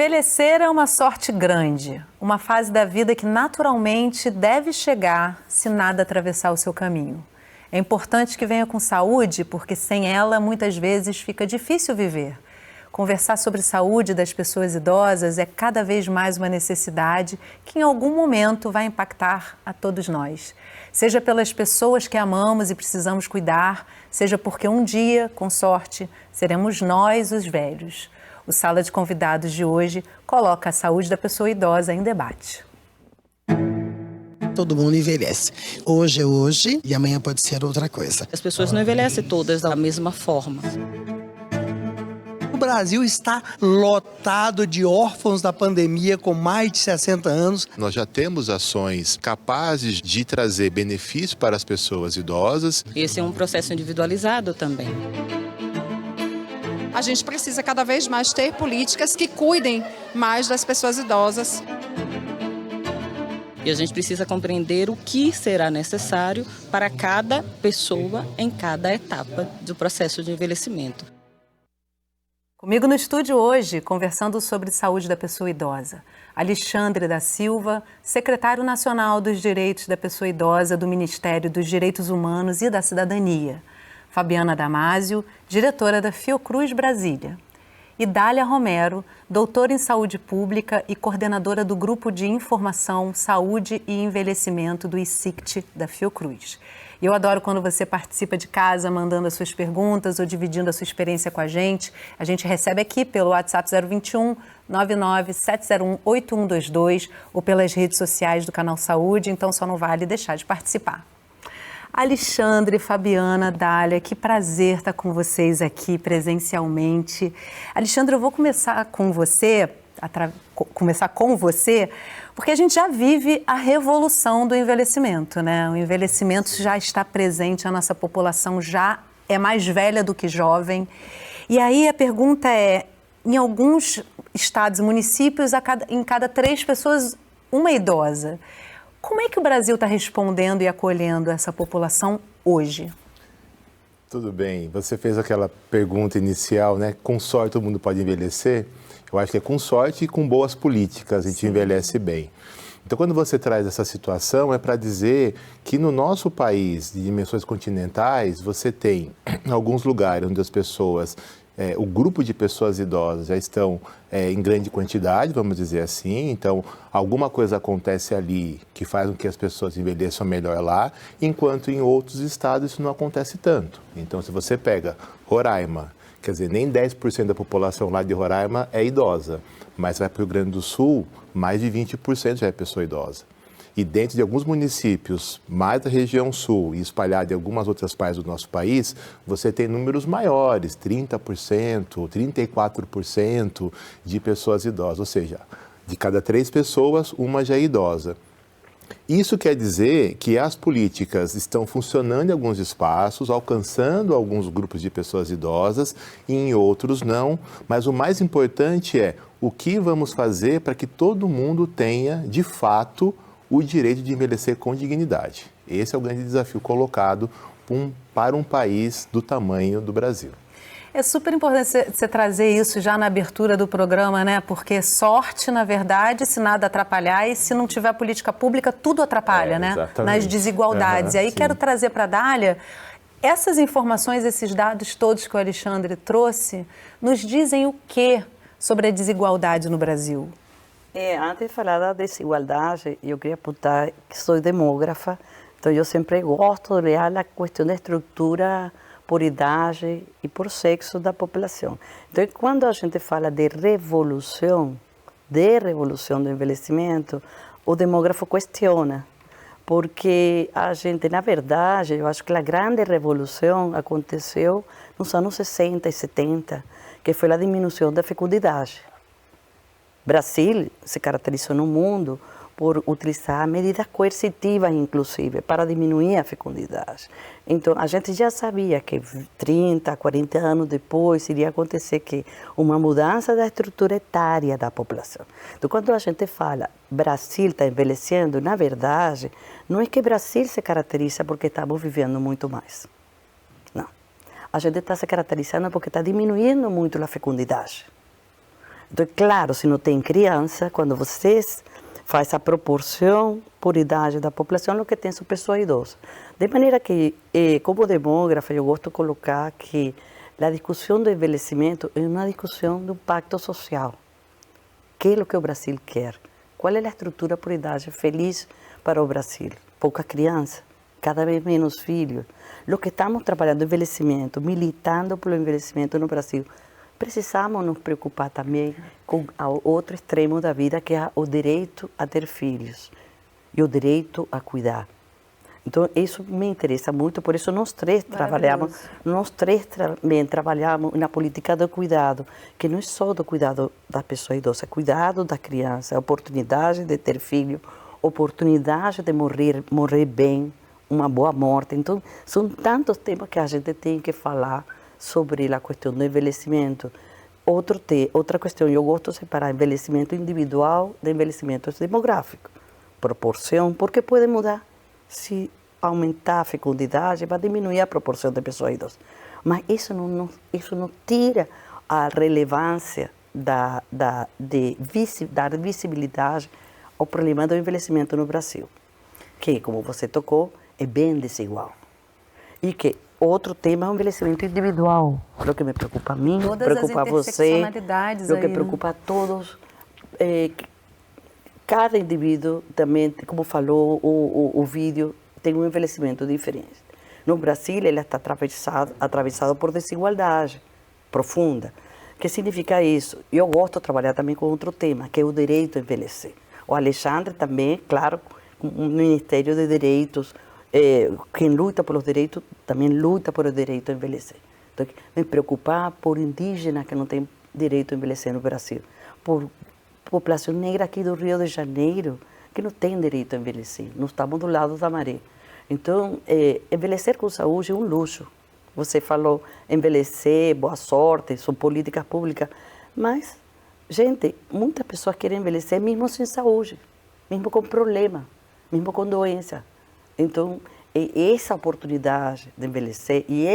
Envelhecer é uma sorte grande, uma fase da vida que naturalmente deve chegar se nada atravessar o seu caminho. É importante que venha com saúde, porque sem ela muitas vezes fica difícil viver. Conversar sobre saúde das pessoas idosas é cada vez mais uma necessidade que em algum momento vai impactar a todos nós. Seja pelas pessoas que amamos e precisamos cuidar, seja porque um dia, com sorte, seremos nós os velhos. O Sala de Convidados de hoje coloca a saúde da pessoa idosa em debate. Todo mundo envelhece. Hoje é hoje e amanhã pode ser outra coisa. As pessoas não envelhecem todas da mesma forma. O Brasil está lotado de órfãos da pandemia com mais de 60 anos. Nós já temos ações capazes de trazer benefício para as pessoas idosas. Esse é um processo individualizado também. A gente precisa cada vez mais ter políticas que cuidem mais das pessoas idosas. E a gente precisa compreender o que será necessário para cada pessoa em cada etapa do processo de envelhecimento. Comigo no estúdio hoje, conversando sobre saúde da pessoa idosa, Alexandre da Silva, secretário nacional dos Direitos da Pessoa Idosa do Ministério dos Direitos Humanos e da Cidadania, Fabiana Damasio, diretora da Fiocruz Brasília, e Dália Romero, doutora em Saúde Pública e coordenadora do Grupo de Informação, Saúde e Envelhecimento do ICICT da Fiocruz. E eu adoro quando você participa de casa, mandando as suas perguntas ou dividindo a sua experiência com a gente. A gente recebe aqui pelo WhatsApp 021 99 701 8122 ou pelas redes sociais do Canal Saúde, então só não vale deixar de participar. Alexandre, Fabiana, Dália, que prazer estar com vocês aqui presencialmente. Alexandre, eu vou começar com você, porque a gente já vive a revolução do envelhecimento, né? O envelhecimento já está presente, a nossa população já é mais velha do que jovem. E aí a pergunta é, em alguns estados e municípios, em cada 3 pessoas, uma idosa. Como é que o Brasil está respondendo e acolhendo essa população hoje? Tudo bem, você fez aquela pergunta inicial, né? Com sorte todo mundo pode envelhecer? Eu acho que é com sorte e com boas políticas a gente envelhece bem. Então, quando você traz essa situação, é para dizer que no nosso país, de dimensões continentais, você tem alguns lugares onde as pessoas, o grupo de pessoas idosas já estão em grande quantidade, vamos dizer assim. Então, alguma coisa acontece ali que faz com que as pessoas envelheçam melhor lá, enquanto em outros estados isso não acontece tanto. Então, se você pega Roraima, quer dizer, nem 10% da população lá de Roraima é idosa, mas vai para o Rio Grande do Sul, mais de 20% já é pessoa idosa. E dentro de alguns municípios, mais da região sul e espalhado em algumas outras partes do nosso país, você tem números maiores, 30%, 34% de pessoas idosas. Ou seja, de cada 3 pessoas, uma já é idosa. Isso quer dizer que as políticas estão funcionando em alguns espaços, alcançando alguns grupos de pessoas idosas e em outros não. Mas o mais importante é o que vamos fazer para que todo mundo tenha, de fato, o direito de envelhecer com dignidade. Esse é o grande desafio colocado para um país do tamanho do Brasil. É super importante você trazer isso já na abertura do programa, né? Porque sorte, na verdade, se nada atrapalhar, e se não tiver política pública, tudo atrapalha, né? Exatamente. Nas desigualdades. E aí sim. Quero trazer para a Dália, essas informações, esses dados todos que o Alexandre trouxe, nos dizem o quê sobre a desigualdade no Brasil? Antes de falar da desigualdade, eu queria apontar que sou demógrafa, então eu sempre gosto de olhar a questão da estrutura por idade e por sexo da população. Então, quando a gente fala de revolução do envelhecimento, o demógrafo questiona, porque a gente, na verdade, eu acho que a grande revolução aconteceu nos anos 60 e 70, que foi a diminuição da fecundidade. Brasil se caracterizou no mundo por utilizar medidas coercitivas, inclusive, para diminuir a fecundidade. Então, a gente já sabia que 30, 40 anos depois iria acontecer que uma mudança da estrutura etária da população. Então, quando a gente fala Brasil está envelhecendo, na verdade, não é que Brasil se caracteriza porque estamos vivendo muito mais. Não. A gente está se caracterizando porque está diminuindo muito a fecundidade. Então, claro, se não tem criança, quando vocês faz a proporção por idade da população, o que tem são pessoas idosas. De maneira que, como demógrafa, eu gosto de colocar que a discussão do envelhecimento é uma discussão do pacto social. O que é o que o Brasil quer? Qual é a estrutura por idade feliz para o Brasil? Pouca criança, cada vez menos filhos. Lo que estamos trabalhando envelhecimento, militando pelo envelhecimento no Brasil, precisamos nos preocupar também com o outro extremo da vida, que é o direito a ter filhos e o direito a cuidar. Então, isso me interessa muito, por isso nós três também trabalhamos na política do cuidado, que não é só do cuidado da pessoa idosa, é cuidado da criança, oportunidade de ter filho, oportunidade de morrer bem, uma boa morte. Então, são tantos temas que a gente tem que falar sobre a questão do envelhecimento. Outra questão, eu gosto de separar envelhecimento individual de envelhecimento demográfico. Proporção, porque pode mudar. Se aumentar a fecundidade, vai diminuir a proporção de pessoas idosas. Mas isso não tira a relevância dar visibilidade ao problema do envelhecimento no Brasil, que, como você tocou, é bem desigual. E que outro tema é o envelhecimento individual. O que me preocupa a mim, preocupa a você, o que preocupa a todos. Cada indivíduo também, como falou o vídeo, tem um envelhecimento diferente. No Brasil, ele está atravessado por desigualdade profunda. O que significa isso? Eu gosto de trabalhar também com outro tema, que é o direito a envelhecer. O Alexandre também, claro, o Ministério de Direitos, quem luta pelos direitos também luta por o direito a envelhecer. Então, me preocupar por indígenas que não têm direito a envelhecer no Brasil, por população negra aqui do Rio de Janeiro que não tem direito a envelhecer. Nós estamos do lado da maré. Então, envelhecer com saúde é um luxo. Você falou envelhecer, boa sorte, são políticas públicas, mas, gente, muitas pessoas querem envelhecer mesmo sem saúde, mesmo com problema, mesmo com doença. Então, essa oportunidade de envelhecer e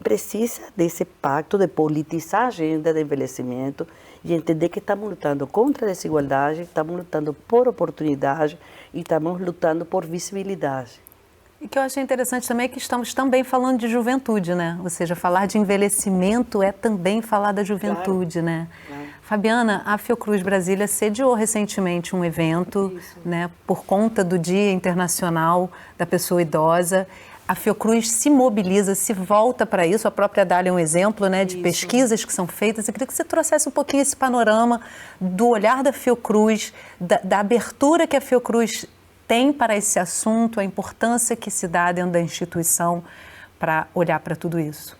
precisa desse pacto de politizar a agenda de envelhecimento e entender que estamos lutando contra a desigualdade, estamos lutando por oportunidade e estamos lutando por visibilidade. E que eu achei interessante também é que estamos também falando de juventude, né? Ou seja, falar de envelhecimento é também falar da juventude, claro, né? Claro. Fabiana, a Fiocruz Brasília sediou recentemente um evento, né, por conta do Dia Internacional da Pessoa Idosa. A Fiocruz se mobiliza, se volta para isso. A própria Dália é um exemplo, né, de pesquisas que são feitas. Eu queria que você trouxesse um pouquinho esse panorama do olhar da Fiocruz, da abertura que a Fiocruz tem para esse assunto, a importância que se dá dentro da instituição para olhar para tudo isso.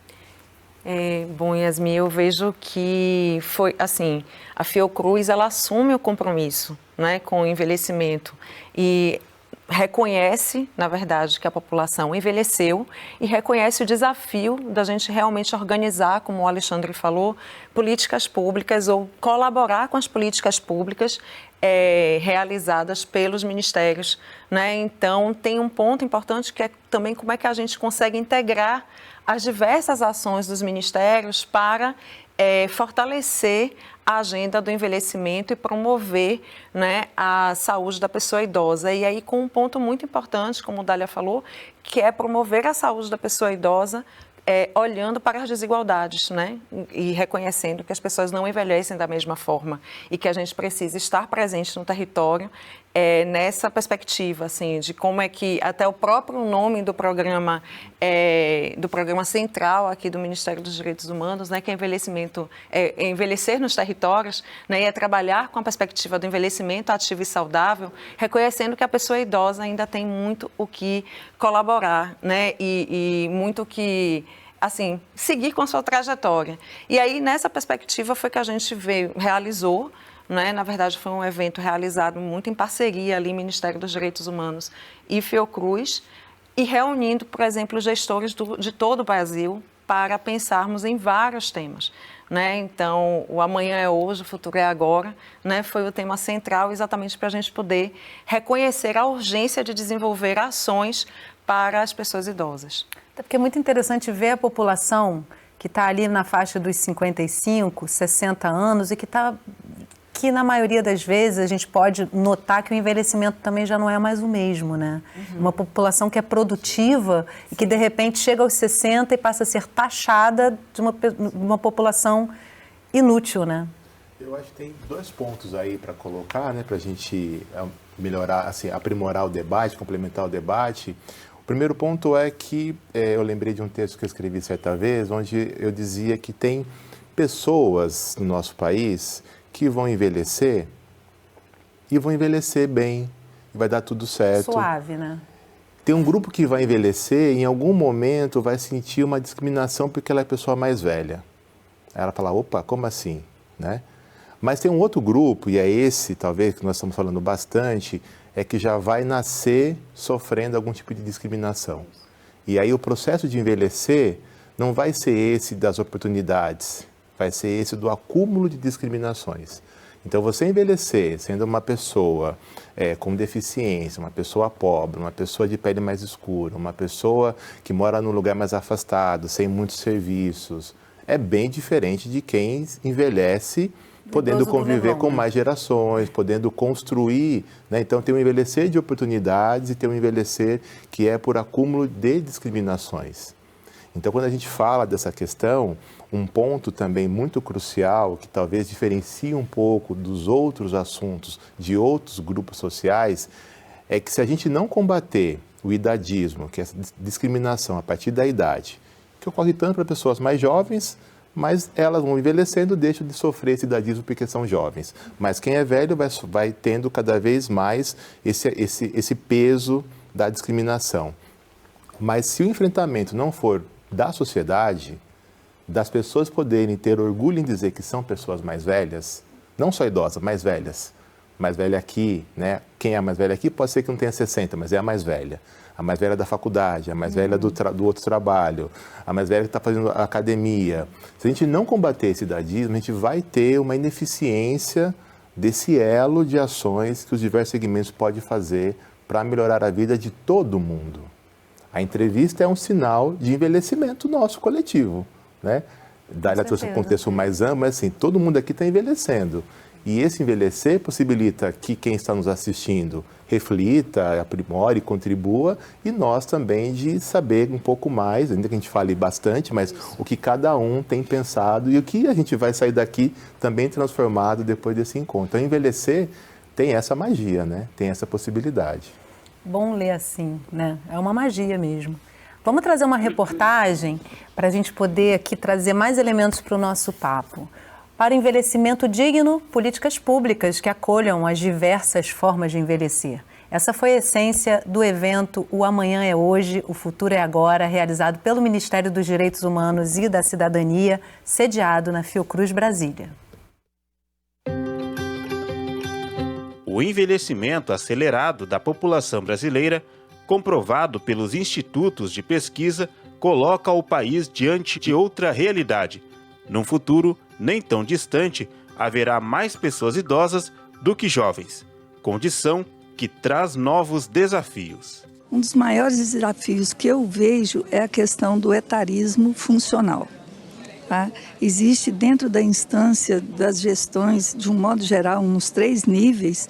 Bom, Yasmin, eu vejo que foi assim, a Fiocruz, ela assume o compromisso, né, com o envelhecimento e reconhece, na verdade, que a população envelheceu e reconhece o desafio da gente realmente organizar, como o Alexandre falou, políticas públicas ou colaborar com as políticas públicas realizadas pelos ministérios, né? Então, tem um ponto importante que é também como é que a gente consegue integrar as diversas ações dos ministérios para fortalecer a agenda do envelhecimento e promover, né, a saúde da pessoa idosa. E aí com um ponto muito importante, como o Dália falou, que é promover a saúde da pessoa idosa olhando para as desigualdades, né, e reconhecendo que as pessoas não envelhecem da mesma forma e que a gente precisa estar presente no território nessa perspectiva, assim, de como é que até o próprio nome do programa central aqui do Ministério dos Direitos Humanos, né, que é envelhecer nos territórios, né, e é trabalhar com a perspectiva do envelhecimento ativo e saudável, reconhecendo que a pessoa idosa ainda tem muito o que colaborar, né, e muito o que, assim, seguir com a sua trajetória. E aí, nessa perspectiva, foi que a gente realizou, né? Na verdade, foi um evento realizado muito em parceria ali, Ministério dos Direitos Humanos e Fiocruz, e reunindo, por exemplo, gestores de todo o Brasil para pensarmos em vários temas, né? Então, o amanhã é hoje, o futuro é agora, né? Foi o tema central exatamente para a gente poder reconhecer a urgência de desenvolver ações para as pessoas idosas. Porque é muito interessante ver a população que está ali na faixa dos 55, 60 anos e que na maioria das vezes a gente pode notar que o envelhecimento também já não é mais o mesmo, né? Uma população que é produtiva e que de repente chega aos 60 e passa a ser taxada de uma população inútil, né? Eu acho que tem 2 pontos aí para colocar, né, para a gente melhorar, assim, aprimorar o debate, complementar o debate. O primeiro ponto é que eu lembrei de um texto que eu escrevi certa vez, onde eu dizia que tem pessoas no nosso país que vão envelhecer e vão envelhecer bem, e vai dar tudo certo. Suave, né? Tem um grupo que vai envelhecer e em algum momento vai sentir uma discriminação porque ela é a pessoa mais velha. Aí ela fala, opa, como assim? Né? Mas tem um outro grupo, e é esse, talvez, que nós estamos falando bastante, é que já vai nascer sofrendo algum tipo de discriminação. E aí o processo de envelhecer não vai ser esse das oportunidades, vai ser esse do acúmulo de discriminações. Então, você envelhecer sendo uma pessoa com deficiência, uma pessoa pobre, uma pessoa de pele mais escura, uma pessoa que mora num lugar mais afastado, sem muitos serviços, é bem diferente de quem envelhece podendo conviver com mais gerações, podendo construir, né? Então tem um envelhecer de oportunidades e tem um envelhecer que é por acúmulo de discriminações. Então quando a gente fala dessa questão, um ponto também muito crucial, que talvez diferencie um pouco dos outros assuntos de outros grupos sociais, é que se a gente não combater o idadismo, que é essa discriminação a partir da idade, que ocorre tanto para pessoas mais jovens, mas elas vão envelhecendo, deixam de sofrer esse idadismo porque são jovens. Mas quem é velho vai tendo cada vez mais esse peso da discriminação. Mas se o enfrentamento não for da sociedade, das pessoas poderem ter orgulho em dizer que são pessoas mais velhas, não só idosas, mais velhas. Mais velha aqui, né? Quem é a mais velha aqui pode ser que não tenha 60, mas é a mais velha. A mais velha da faculdade, a mais velha do outro trabalho, a mais velha que está fazendo academia. Se a gente não combater esse idadismo, a gente vai ter uma ineficiência desse elo de ações que os diversos segmentos podem fazer para melhorar a vida de todo mundo. A entrevista é um sinal de envelhecimento nosso coletivo, né? Ela trouxe um contexto mais amplo, mas assim, todo mundo aqui está envelhecendo. E esse envelhecer possibilita que quem está nos assistindo reflita, aprimore, contribua, e nós também de saber um pouco mais, ainda que a gente fale bastante, mas o que cada um tem pensado e o que a gente vai sair daqui também transformado depois desse encontro. Então, envelhecer tem essa magia, né? Tem essa possibilidade. Bom ler assim, né? É uma magia mesmo. Vamos trazer uma reportagem para a gente poder aqui trazer mais elementos para o nosso papo. Para envelhecimento digno, políticas públicas que acolham as diversas formas de envelhecer. Essa foi a essência do evento O Amanhã é Hoje, o Futuro é Agora, realizado pelo Ministério dos Direitos Humanos e da Cidadania, sediado na Fiocruz Brasília. O envelhecimento acelerado da população brasileira, comprovado pelos institutos de pesquisa, coloca o país diante de outra realidade. Num futuro nem tão distante, haverá mais pessoas idosas do que jovens, condição que traz novos desafios. Um dos maiores desafios que eu vejo é a questão do etarismo funcional. Tá? Existe dentro da instância das gestões, de um modo geral, nos 3 níveis,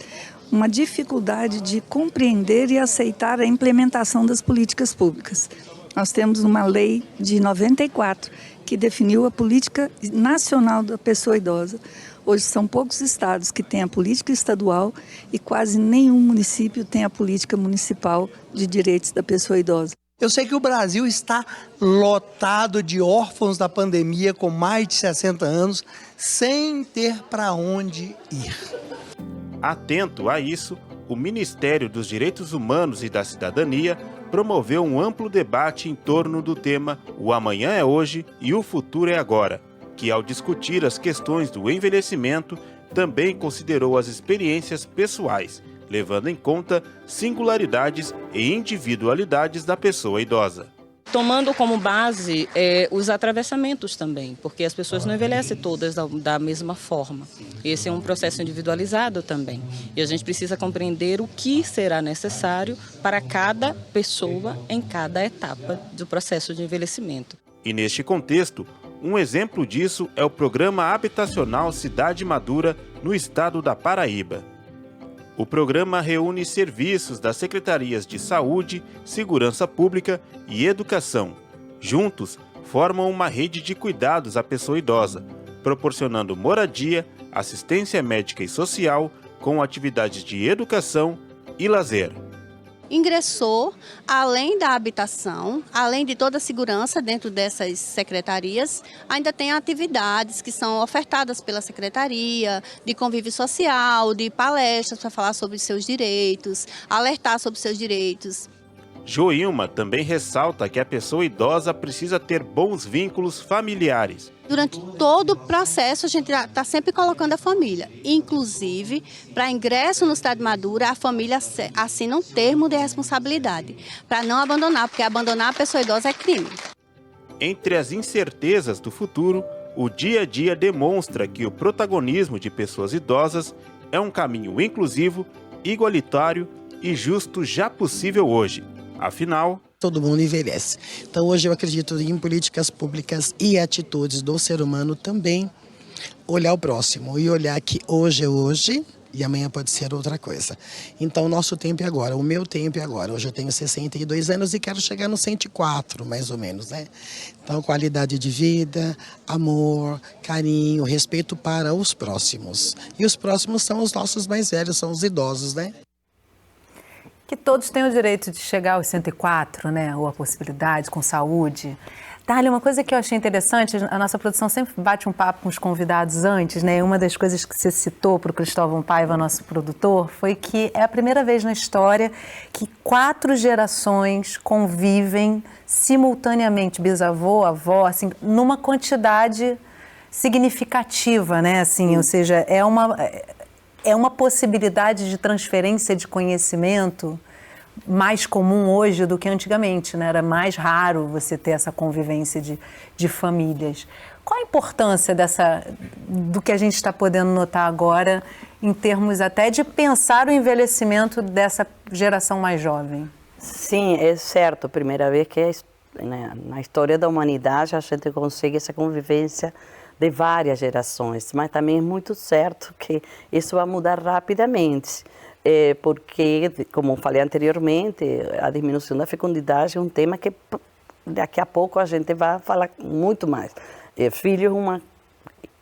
uma dificuldade de compreender e aceitar a implementação das políticas públicas. Nós temos uma lei de 94 que definiu a política nacional da pessoa idosa. Hoje são poucos estados que têm a política estadual e quase nenhum município tem a política municipal de direitos da pessoa idosa. Eu sei que o Brasil está lotado de órfãos da pandemia com mais de 60 anos, sem ter para onde ir. Atento a isso, o Ministério dos Direitos Humanos e da Cidadania promoveu um amplo debate em torno do tema O Amanhã é Hoje e o Futuro é Agora, que ao discutir as questões do envelhecimento, também considerou as experiências pessoais, levando em conta singularidades e individualidades da pessoa idosa. Tomando como base os atravessamentos também, porque as pessoas não envelhecem todas da mesma forma. Esse é um processo individualizado também. E a gente precisa compreender o que será necessário para cada pessoa em cada etapa do processo de envelhecimento. E neste contexto, Um exemplo disso é o Programa Habitacional Cidade Madura, no estado da Paraíba. O programa reúne serviços das Secretarias de Saúde, Segurança Pública e Educação. Juntos, formam uma rede de cuidados à pessoa idosa, proporcionando moradia, assistência médica e social, com atividades de educação e lazer. Ingressou, além da habitação, além de toda a segurança dentro dessas secretarias, ainda tem atividades que são ofertadas pela secretaria, de convívio social, de palestras para falar sobre seus direitos, alertar sobre seus direitos. Joilma também ressalta que a pessoa idosa precisa ter bons vínculos familiares. Durante todo o processo, a gente está sempre colocando a família. Inclusive, para ingresso no Cidade Madura, a família assina um termo de responsabilidade, para não abandonar, porque abandonar a pessoa idosa é crime. Entre as incertezas do futuro, o dia a dia demonstra que o protagonismo de pessoas idosas é um caminho inclusivo, igualitário e justo já possível hoje. Afinal, todo mundo envelhece. Então hoje eu acredito em políticas públicas e atitudes do ser humano também olhar o próximo e olhar que hoje é hoje e amanhã pode ser outra coisa. Então o nosso tempo é agora, o meu tempo é agora. Hoje eu tenho 62 anos e quero chegar nos 104, mais ou menos, né? Então qualidade de vida, amor, carinho, respeito para os próximos. E os próximos são os nossos mais velhos, são os idosos, né? Que todos têm o direito de chegar aos 104, né? Ou a possibilidade, com saúde. Dália, uma coisa que eu achei interessante, a nossa produção sempre bate um papo com os convidados antes, né? Uma das coisas que você citou para o Cristóvão Paiva, nosso produtor, foi que é a primeira vez na história que 4 gerações convivem simultaneamente, bisavô, avó, assim, numa quantidade significativa, né? Assim, ou seja, é uma possibilidade de transferência de conhecimento mais comum hoje do que antigamente, né? Era mais raro você ter essa convivência de famílias. Qual a importância do que a gente está podendo notar agora em termos até de pensar o envelhecimento dessa geração mais jovem? Sim, é certo. Primeira vez que na história da humanidade a gente consegue essa convivência de várias gerações, mas também é muito certo que isso vai mudar rapidamente, porque, como falei anteriormente, a diminuição da fecundidade é um tema que daqui a pouco a gente vai falar muito mais. Filho é uma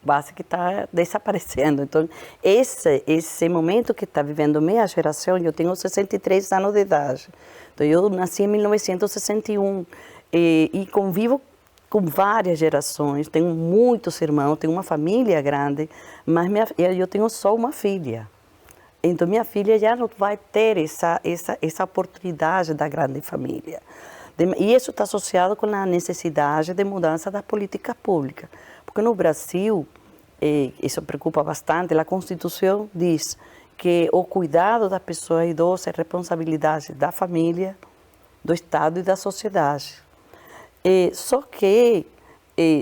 base que está desaparecendo, então esse momento que está vivendo minha geração, eu tenho 63 anos de idade, então eu nasci em 1961 e convivo com várias gerações, tenho muitos irmãos, tenho uma família grande, mas eu tenho só uma filha. Então minha filha já não vai ter essa oportunidade da grande família. E isso está associado com a necessidade de mudança da política pública. Porque no Brasil, isso preocupa bastante, a Constituição diz que o cuidado da pessoa idosa é responsabilidade da família, do Estado e da sociedade. Só que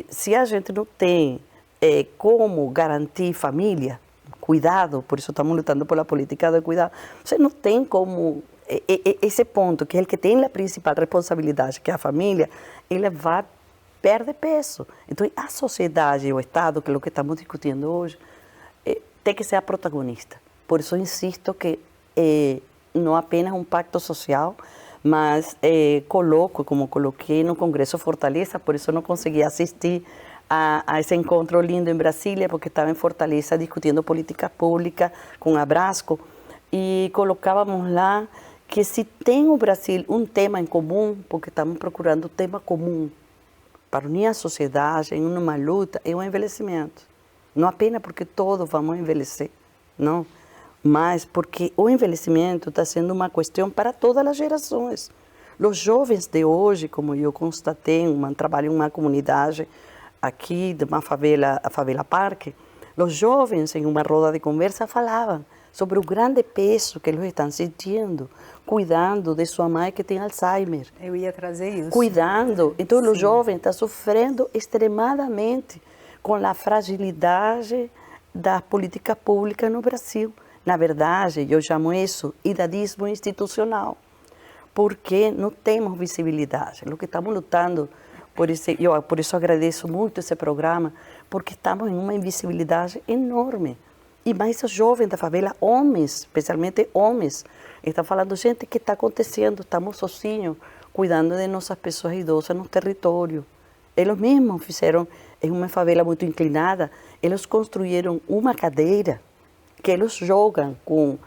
se a gente não tem como garantir família, cuidado, por isso estamos lutando pela política de cuidado, você não tem como, esse ponto, que é o que tem a principal responsabilidade, que é a família, ele vai perder peso. Então a sociedade e o Estado, que é o que estamos discutindo hoje, tem que ser a protagonista. Por isso eu insisto que não apenas um pacto social, mas como coloquei no Congresso Fortaleza, por isso eu não consegui assistir a esse encontro lindo em Brasília, porque estava em Fortaleza discutindo política pública com a Brasco, e colocávamos lá que se tem o Brasil um tema em comum, porque estamos procurando um tema comum para unir a sociedade em uma luta, é o envelhecimento. Não apenas porque todos vamos envelhecer, não, mas porque o envelhecimento está sendo uma questão para todas as gerações. Os jovens de hoje, como eu constatei, trabalho em uma comunidade aqui, de uma favela, a Favela Parque, os jovens, em uma roda de conversa, falavam sobre o grande peso que eles estão sentindo, cuidando de sua mãe que tem Alzheimer. Eu ia trazer isso. Cuidando. Então, Sim. os jovens estão sofrendo extremadamente com a fragilidade da política pública no Brasil. Na verdade, eu chamo isso idadismo institucional, porque não temos visibilidade. O que estamos lutando Por isso agradeço muito esse programa, porque estamos em uma invisibilidade enorme. E mais os jovens da favela, homens, especialmente homens, estão falando, gente, o que está acontecendo? Estamos sozinhos, cuidando de nossas pessoas idosas no território. Eles mesmos fizeram, em uma favela muito inclinada, eles construíram uma cadeira que eles jogam com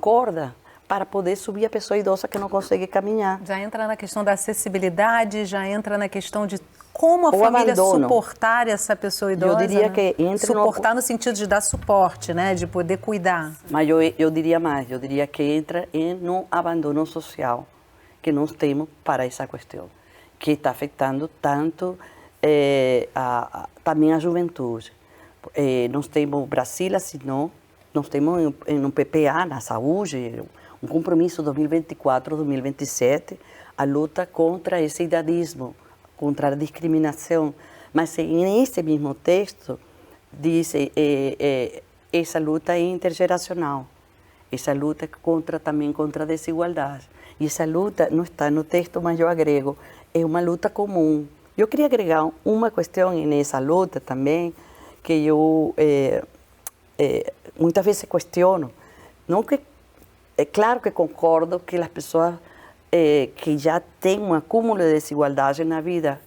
corda para poder subir a pessoa idosa que não consegue caminhar. Já entra na questão da acessibilidade, já entra na questão de como a família suportar essa pessoa idosa. Eu diria que entra suportar no sentido de dar suporte, né, de poder cuidar. Mas eu diria mais, eu diria que entra no abandono social que nós temos para essa questão, que está afetando tanto também a juventude. Nós temos Brasil Assinou, nós temos no PPA, na saúde, um compromisso 2024-2027, a luta contra esse idadismo, contra a discriminação. Mas nesse mesmo texto diz essa luta é intergeracional, essa luta também contra a desigualdade. E essa luta não está no texto, mas eu agrego, é uma luta comum. Eu queria agregar uma questão nessa luta também, que eu muitas vezes questiono. Não que, é claro que concordo que as pessoas que já têm um acúmulo de desigualdade na vida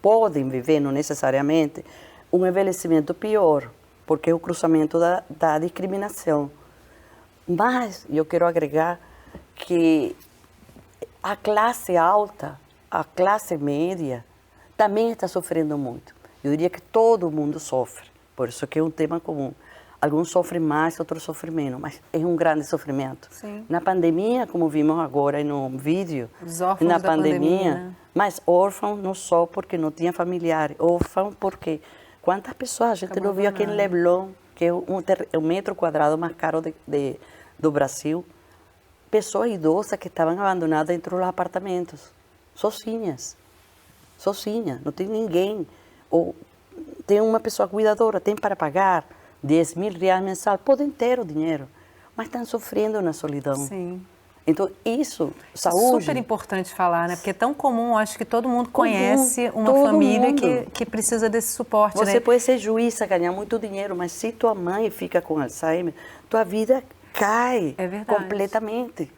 podem viver, não necessariamente, um envelhecimento pior, porque é o cruzamento da discriminação. Mas eu quero agregar que a classe alta, a classe média, também está sofrendo muito. Eu diria que todo mundo sofre, por isso que é um tema comum. Alguns sofrem mais, outros sofrem menos, mas é um grande sofrimento. Sim. Na pandemia, como vimos agora no vídeo, os órfãos na da pandemia, né? Mas órfãos não só porque não tinha familiar, órfãos porque quantas pessoas a gente não viu aqui em Leblon, que é o metro quadrado mais caro do Brasil, pessoas idosas que estavam abandonadas dentro dos apartamentos, sozinhas, não tem ninguém, ou tem uma pessoa cuidadora, tem para pagar 10.000 reais mensal, podem ter o dinheiro, mas estão sofrendo na solidão. Sim. Então, isso, saúde... Super importante falar, né? Porque é tão comum, acho que todo mundo conhece uma família que precisa desse suporte, Você né? pode ser juíza, ganhar muito dinheiro, mas se tua mãe fica com Alzheimer, tua vida cai completamente.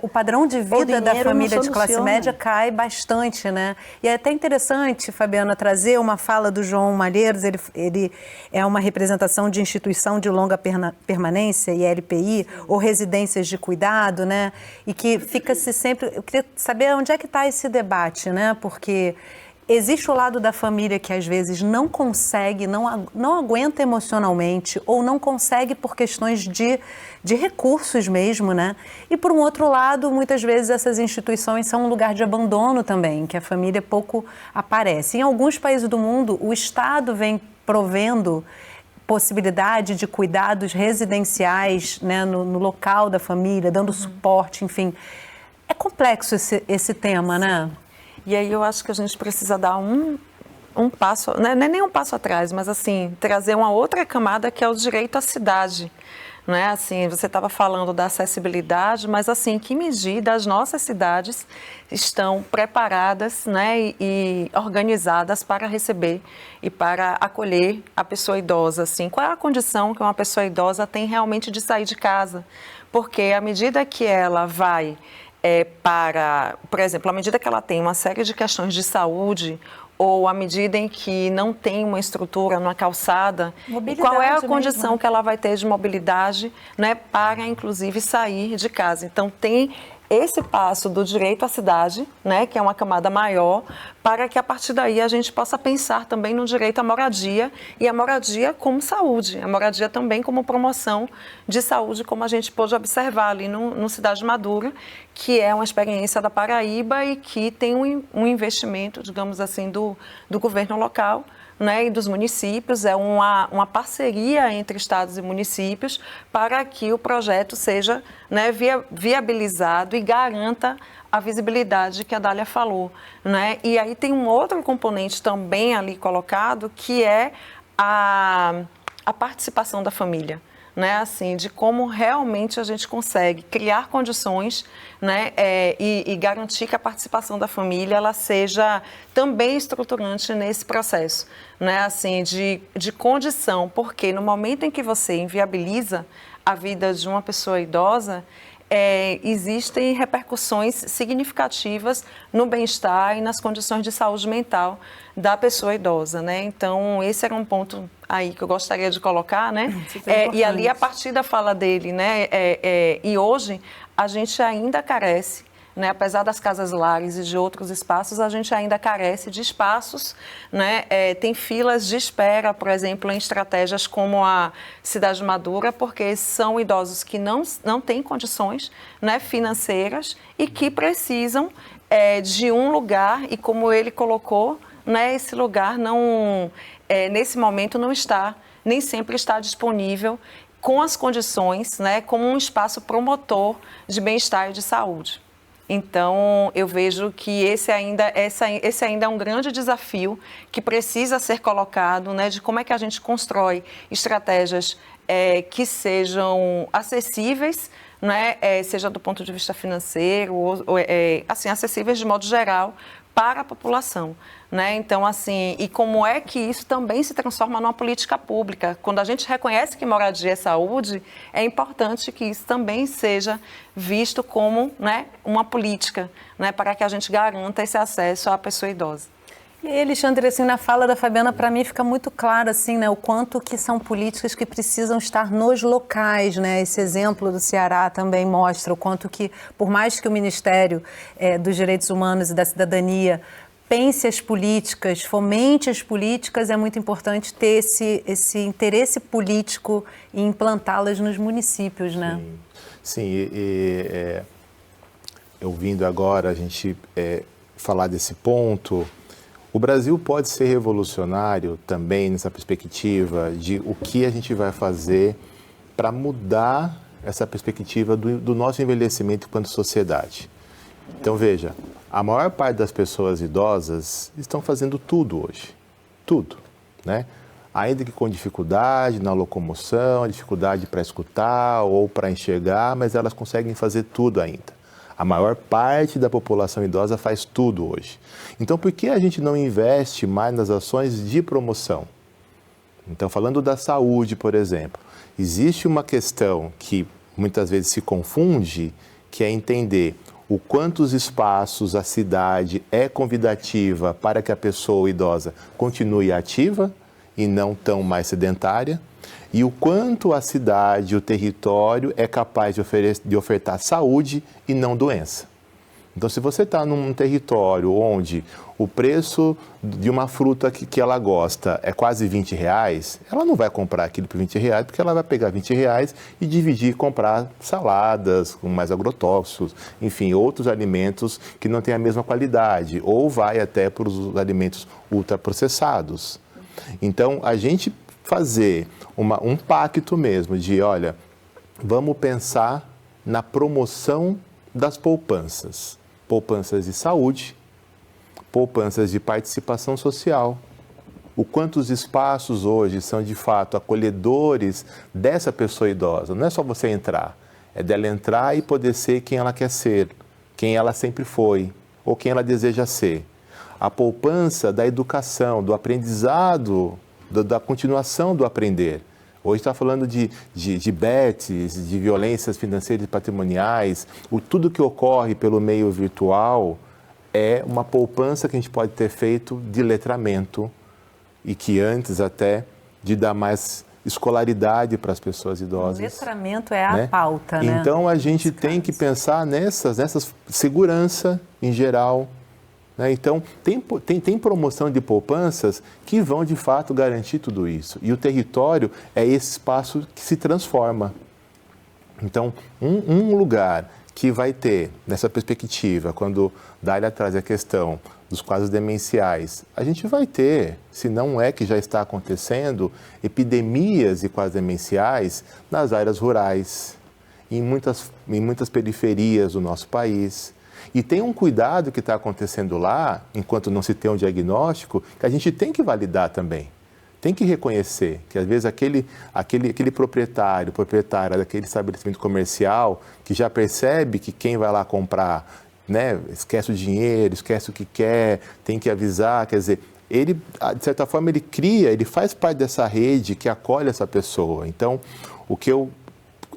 O padrão de vida da família de classe média cai bastante, né? E é até interessante, Fabiana, trazer uma fala do João Malheiros, ele é uma representação de instituição de longa permanência, ILPI, ou residências de cuidado, né? E que fica-se sempre... Eu queria saber onde é que está esse debate, né? Porque existe o lado da família que às vezes não consegue, não aguenta emocionalmente ou não consegue por questões de recursos mesmo, né? E por um outro lado, muitas vezes essas instituições são um lugar de abandono também, que a família pouco aparece. Em alguns países do mundo, o Estado vem provendo possibilidade de cuidados residenciais, né, no local da família, dando suporte, enfim. É complexo esse tema, né? E aí eu acho que a gente precisa dar um passo, não é nem um passo atrás, mas assim, trazer uma outra camada que é o direito à cidade. Não é assim, você estava falando da acessibilidade, mas assim, que medida as nossas cidades estão preparadas, né, e organizadas para receber e para acolher a pessoa idosa, assim? Qual é a condição que uma pessoa idosa tem realmente de sair de casa? Porque à medida que ela vai por exemplo, à medida que ela tem uma série de questões de saúde, ou à medida em que não tem uma estrutura, uma calçada, qual é a condição mesmo que ela vai ter de mobilidade, né, para, inclusive, sair de casa? Então, tem esse passo do direito à cidade, né, que é uma camada maior, para que a partir daí a gente possa pensar também no direito à moradia, e a moradia como saúde, a moradia também como promoção de saúde, como a gente pôde observar ali no Cidade Madura, que é uma experiência da Paraíba e que tem um investimento, digamos assim, do governo local, né, e dos municípios. É uma parceria entre estados e municípios para que o projeto seja, né, viabilizado e garanta a visibilidade que a Dália falou, né? E aí tem um outro componente também ali colocado, que é a participação da família, né, assim, de como realmente a gente consegue criar condições, né, e garantir que a participação da família ela seja também estruturante nesse processo, né, assim, de condição, porque no momento em que você inviabiliza a vida de uma pessoa idosa, existem repercussões significativas no bem-estar e nas condições de saúde mental da pessoa idosa, né? Então, esse era um ponto aí que eu gostaria de colocar, né? E ali, a partir da fala dele, né? E hoje, a gente ainda carece, né, apesar das casas-lares e de outros espaços, a gente ainda carece de espaços, né, tem filas de espera, por exemplo, em estratégias como a Cidade Madura, porque são idosos que não têm condições, né, financeiras e que precisam de um lugar e, como ele colocou, né, esse lugar não, nesse momento não está, nem sempre está disponível com as condições, né, como um espaço promotor de bem-estar e de saúde. Então, eu vejo que esse ainda é um grande desafio que precisa ser colocado, né, de como é que a gente constrói estratégias que sejam acessíveis, né, seja do ponto de vista financeiro, assim, acessíveis de modo geral para a população, né? Então, assim, e como é que isso também se transforma numa política pública? Quando a gente reconhece que moradia é saúde, é importante que isso também seja visto como, né, uma política, né, para que a gente garanta esse acesso à pessoa idosa. E aí, Alexandre, assim, na fala da Fabiana, para mim fica muito claro, assim, né, o quanto que são políticas que precisam estar nos locais, né? Esse exemplo do Ceará também mostra o quanto que, por mais que o Ministério dos Direitos Humanos e da Cidadania pense as políticas, fomente as políticas, é muito importante ter esse interesse político em implantá-las nos municípios, né? Sim, ouvindo agora a gente falar desse ponto, o Brasil pode ser revolucionário também nessa perspectiva de o que a gente vai fazer para mudar essa perspectiva do nosso envelhecimento enquanto sociedade. Então, veja, a maior parte das pessoas idosas estão fazendo tudo hoje, tudo, né? Ainda que com dificuldade na locomoção, dificuldade para escutar ou para enxergar, mas elas conseguem fazer tudo ainda. A maior parte da população idosa faz tudo hoje. Então, por que a gente não investe mais nas ações de promoção? Então, falando da saúde, por exemplo, existe uma questão que muitas vezes se confunde, que é entender o quantos espaços a cidade é convidativa para que a pessoa idosa continue ativa e não tão mais sedentária, e o quanto a cidade, o território é capaz de ofertar saúde e não doença. Então, se você está num território onde o preço de uma fruta que ela gosta é quase R$20, ela não vai comprar aquilo por R$20, porque ela vai pegar R$20 e dividir e comprar saladas com mais agrotóxicos, enfim, outros alimentos que não têm a mesma qualidade, ou vai até para os alimentos ultraprocessados. Então, a gente fazer um pacto mesmo de, olha, vamos pensar na promoção das poupanças. Poupanças de saúde, poupanças de participação social. O quantos espaços hoje são de fato acolhedores dessa pessoa idosa. Não é só você entrar, é dela entrar e poder ser quem ela quer ser, quem ela sempre foi ou quem ela deseja ser. A poupança da educação, do aprendizado, da continuação do aprender. Hoje está falando de BETs, de violências financeiras e patrimoniais. Tudo que ocorre pelo meio virtual é uma poupança que a gente pode ter feito de letramento e que antes até de dar mais escolaridade para as pessoas idosas. O letramento é a pauta, né? Então a gente tem que pensar nessas segurança em geral. Então, tem promoção de poupanças que vão, de fato, garantir tudo isso. E o território é esse espaço que se transforma. Então, um lugar que vai ter, nessa perspectiva, quando Dália traz a questão dos quadros demenciais, a gente vai ter, se não é que já está acontecendo, epidemias de quadros demenciais nas áreas rurais, em muitas periferias do nosso país. E tem um cuidado que está acontecendo lá, enquanto não se tem um diagnóstico, que a gente tem que validar também. tem que reconhecer que, às vezes, aquele proprietária daquele estabelecimento comercial que já percebe que quem vai lá comprar, né, esquece o dinheiro, esquece o que quer, tem que avisar, quer dizer, ele, de certa forma, ele faz parte dessa rede que acolhe essa pessoa. Então, o que eu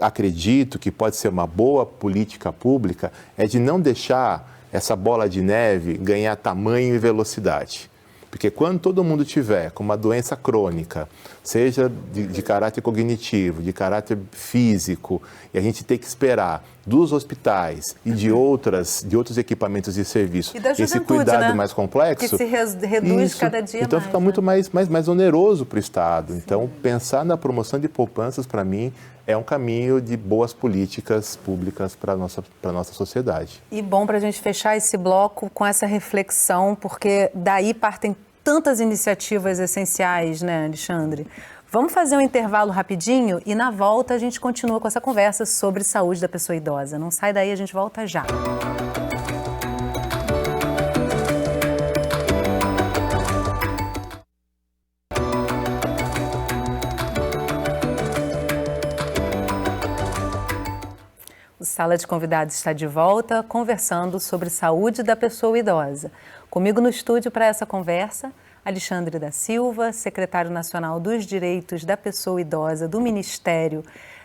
acredito que pode ser uma boa política pública é de não deixar essa bola de neve ganhar tamanho e velocidade. Porque quando todo mundo tiver com uma doença crônica, seja de caráter cognitivo, de caráter físico, e a gente tem que esperar dos hospitais e de outros equipamentos e serviços esse cuidado, né, mais complexo, que se reduz cada dia então mais. Fica muito mais oneroso para o Estado. Sim. Então, pensar na promoção de poupanças, para mim, é um caminho de boas políticas públicas para a nossa sociedade. E bom para a gente fechar esse bloco com essa reflexão, porque daí partem tantas iniciativas essenciais, né, Alexandre? Vamos fazer um intervalo rapidinho e na volta a gente continua com essa conversa sobre saúde da pessoa idosa. Não sai daí, a gente volta já. O Sala de Convidados está de volta, conversando sobre saúde da pessoa idosa. Comigo no estúdio para essa conversa, Alexandre da Silva, secretário nacional dos Direitos da Pessoa Idosa do Ministério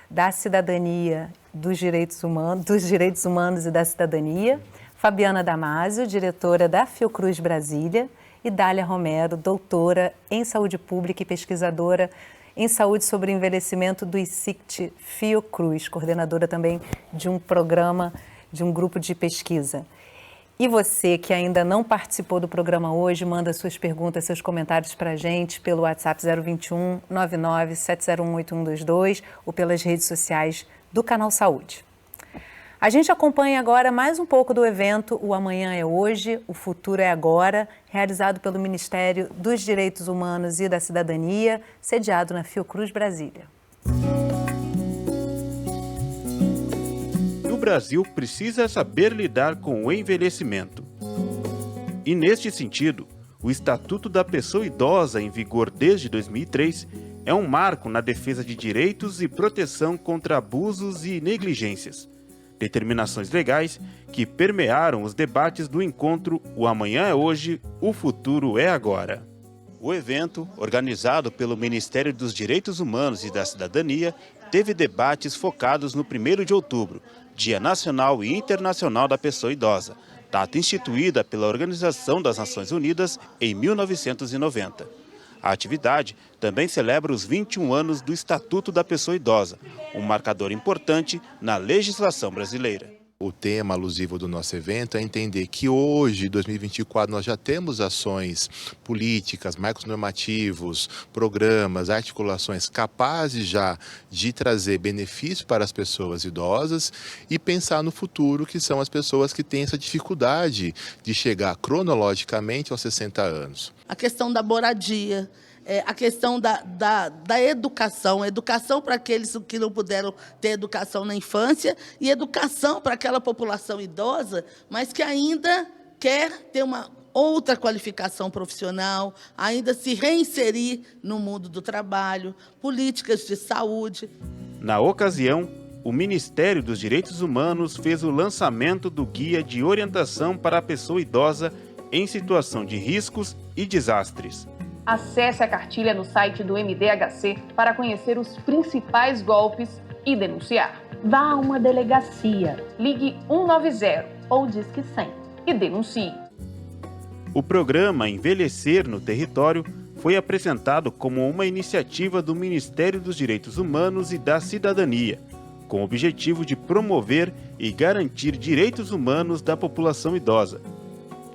da Cidadania, dos Direitos Humanos e da Cidadania, Fabiana Damasio, diretora da Fiocruz Brasília, e Dália Romero, doutora em Saúde Pública e pesquisadora em Saúde sobre Envelhecimento do ICICT Fiocruz, coordenadora também de um programa, de um grupo de pesquisa. E você que ainda não participou do programa hoje, manda suas perguntas, seus comentários para a gente pelo WhatsApp 021 99 701 8122 ou pelas redes sociais do Canal Saúde. A gente acompanha agora mais um pouco do evento O Amanhã é Hoje, O Futuro é Agora, realizado pelo Ministério dos Direitos Humanos e da Cidadania, sediado na Fiocruz Brasília. O Brasil precisa saber lidar com o envelhecimento. E, neste sentido, o Estatuto da Pessoa Idosa, em vigor desde 2003, é um marco na defesa de direitos e proteção contra abusos e negligências. Determinações legais que permearam os debates do encontro O Amanhã é Hoje, O Futuro é Agora. O evento, organizado pelo Ministério dos Direitos Humanos e da Cidadania, teve debates focados no 1º de outubro, Dia Nacional e Internacional da Pessoa Idosa, data instituída pela Organização das Nações Unidas em 1990. A atividade também celebra os 21 anos do Estatuto da Pessoa Idosa, um marcador importante na legislação brasileira. O tema alusivo do nosso evento é entender que hoje, 2024, nós já temos ações políticas, marcos normativos, programas, articulações capazes já de trazer benefício para as pessoas idosas e pensar no futuro, que são as pessoas que têm essa dificuldade de chegar cronologicamente aos 60 anos. A questão da moradia, a questão da educação para aqueles que não puderam ter educação na infância e educação para aquela população idosa, mas que ainda quer ter uma outra qualificação profissional, ainda se reinserir no mundo do trabalho, políticas de saúde. Na ocasião, o Ministério dos Direitos Humanos fez o lançamento do Guia de Orientação para a Pessoa Idosa em Situação de Riscos e Desastres. Acesse a cartilha no site do MDHC para conhecer os principais golpes e denunciar. Vá a uma delegacia, ligue 190 ou Disque 100 e denuncie. O programa Envelhecer no Território foi apresentado como uma iniciativa do Ministério dos Direitos Humanos e da Cidadania, com o objetivo de promover e garantir direitos humanos da população idosa.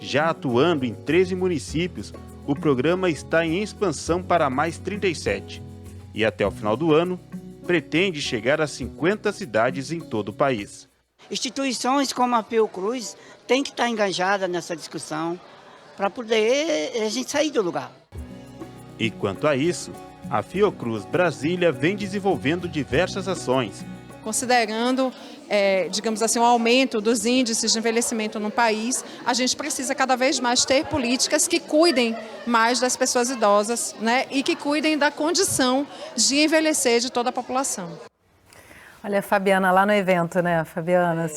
Já atuando em 13 municípios, o programa está em expansão para mais 37 e, até o final do ano, pretende chegar a 50 cidades em todo o país. Instituições como a Fiocruz têm que estar engajadas nessa discussão para poder a gente sair do lugar. E quanto a isso, a Fiocruz Brasília vem desenvolvendo diversas ações, considerando, digamos assim, o aumento dos índices de envelhecimento no país, a gente precisa cada vez mais ter políticas que cuidem mais das pessoas idosas, né, e que cuidem da condição de envelhecer de toda a população. Olha, Fabiana, lá no evento, né, Fabiana?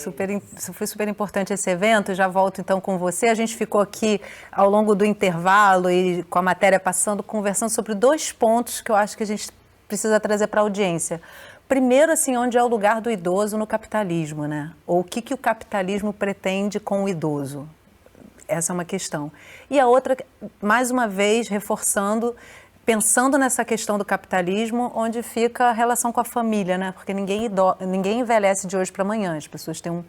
Foi super importante esse evento. Já volto então com você. A gente ficou aqui ao longo do intervalo e com a matéria passando, conversando sobre 2 pontos que eu acho que a gente precisa trazer para a audiência. Primeiro, assim, onde é o lugar do idoso no capitalismo, né? Ou o que o capitalismo pretende com o idoso? Essa é uma questão. E a outra, mais uma vez, reforçando, pensando nessa questão do capitalismo, onde fica a relação com a família, né? Porque ninguém envelhece de hoje para amanhã, as pessoas têm um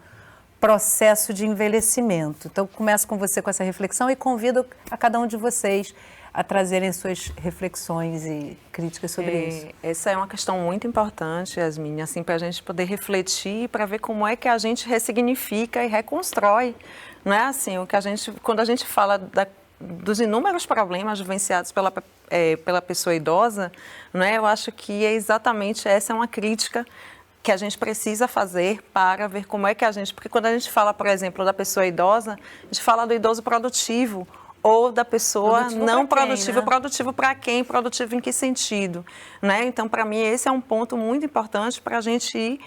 processo de envelhecimento. Então, começo com você com essa reflexão e convido a cada um de vocês a trazerem suas reflexões e críticas sobre isso. Essa é uma questão muito importante, Yasmin, assim, para a gente poder refletir, para ver como é que a gente ressignifica e reconstrói, não é assim, quando a gente fala dos inúmeros problemas vivenciados pela pessoa idosa, não é? Eu acho que exatamente essa é uma crítica que a gente precisa fazer para ver como é que porque quando a gente fala, por exemplo, da pessoa idosa, a gente fala do idoso produtivo, ou da pessoa produtivo não pra quem, produtiva, né? Produtivo para quem, produtivo em que sentido, né? Então, para mim, esse é um ponto muito importante para a gente ir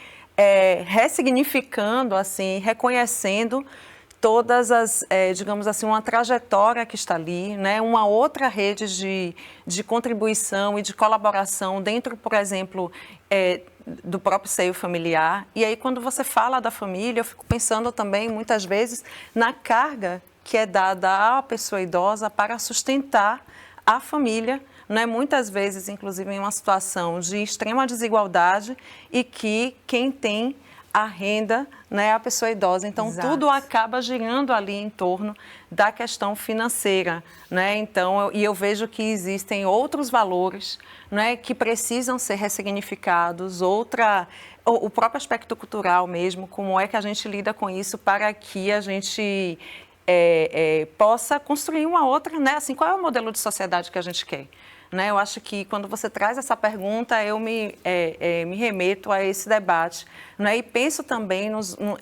ressignificando, assim, reconhecendo todas as, digamos assim, uma trajetória que está ali, né? Uma outra rede de contribuição e de colaboração dentro, por exemplo, do próprio seio familiar. E aí, quando você fala da família, eu fico pensando também, muitas vezes, na carga que é dada à pessoa idosa para sustentar a família, né? Muitas vezes, inclusive, em uma situação de extrema desigualdade e que quem tem a renda, né, é a pessoa idosa. Então, Exato. Tudo acaba girando ali em torno da questão financeira, né? Então, eu vejo que existem outros valores, né, que precisam ser ressignificados, o próprio aspecto cultural mesmo, como é que a gente lida com isso para que a gente possa construir uma outra, né? Assim, qual é o modelo de sociedade que a gente quer? Né? Eu acho que quando você traz essa pergunta, eu me remeto a esse debate, né? E penso também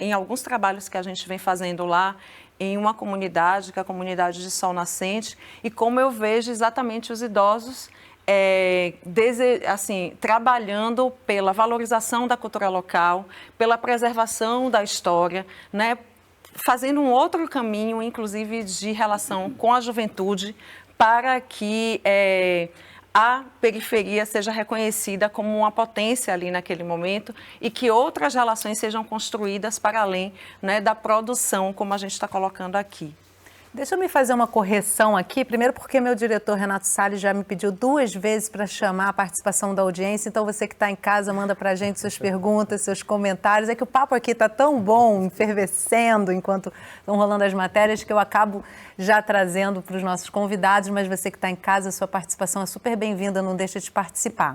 em alguns trabalhos que a gente vem fazendo lá em uma comunidade, que é a comunidade de Sol Nascente, e como eu vejo exatamente os idosos assim, trabalhando pela valorização da cultura local, pela preservação da história, né? Fazendo um outro caminho, inclusive, de relação com a juventude, para que a periferia seja reconhecida como uma potência ali naquele momento e que outras relações sejam construídas para além, né, da produção, como a gente está colocando aqui. Deixa eu me fazer uma correção aqui, primeiro porque meu diretor Renato Salles já me pediu 2 vezes para chamar a participação da audiência, então você que está em casa manda para a gente suas perguntas, seus comentários. É que o papo aqui está tão bom, enfervescendo enquanto estão rolando as matérias, que eu acabo já trazendo para os nossos convidados, mas você que está em casa, sua participação é super bem-vinda, não deixa de participar.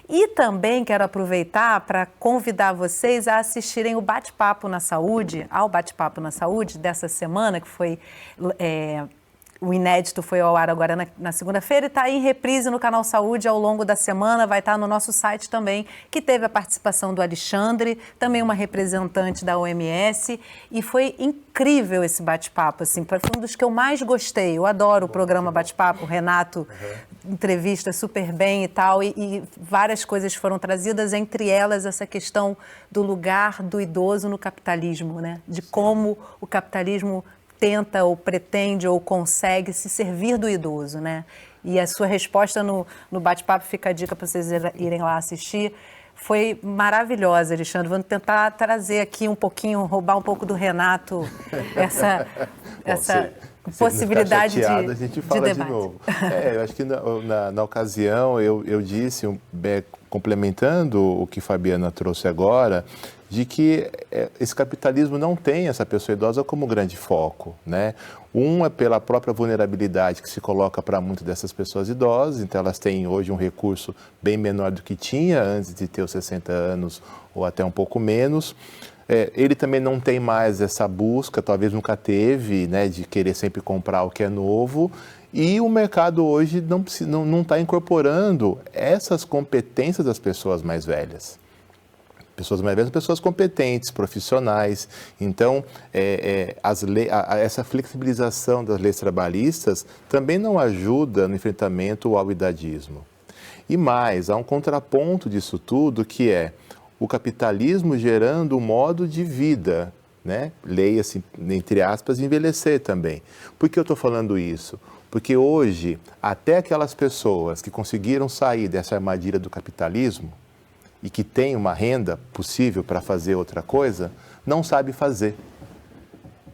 E também quero aproveitar para convidar vocês a assistirem o Bate-Papo na Saúde, ao Bate-Papo na Saúde dessa semana, que foi... O inédito foi ao ar agora na segunda-feira e está em reprise no Canal Saúde ao longo da semana, vai estar no nosso site também, que teve a participação do Alexandre, também uma representante da OMS, e foi incrível esse bate-papo, assim, foi um dos que eu mais gostei. Eu adoro o programa Bate-Papo, o Renato entrevista super bem e tal, e várias coisas foram trazidas, entre elas essa questão do lugar do idoso no capitalismo, né? De como o capitalismo tenta ou pretende ou consegue se servir do idoso, né? E a sua resposta no bate-papo, fica a dica para vocês irem lá assistir, foi maravilhosa, Alexandre. Vamos tentar trazer aqui um pouquinho, roubar um pouco do Renato essa possibilidade a gente fala de debate. De novo. Eu acho que na ocasião eu disse, complementando o que Fabiana trouxe agora, de que esse capitalismo não tem essa pessoa idosa como grande foco, né? É pela própria vulnerabilidade que se coloca para muitas dessas pessoas idosas, então elas têm hoje um recurso bem menor do que tinha antes de ter os 60 anos ou até um pouco menos. Ele também não tem mais essa busca, talvez nunca teve, né, de querer sempre comprar o que é novo, e o mercado hoje não está incorporando essas competências das pessoas mais velhas. Pessoas mais velhas são pessoas competentes, profissionais. Então, essa flexibilização das leis trabalhistas também não ajuda no enfrentamento ao idadismo. E mais, há um contraponto disso tudo, que é o capitalismo gerando um modo de vida, né? Leia-se, entre aspas, envelhecer também. Por que eu estou falando isso? Porque hoje, até aquelas pessoas que conseguiram sair dessa armadilha do capitalismo e que têm uma renda possível para fazer outra coisa, não sabem fazer.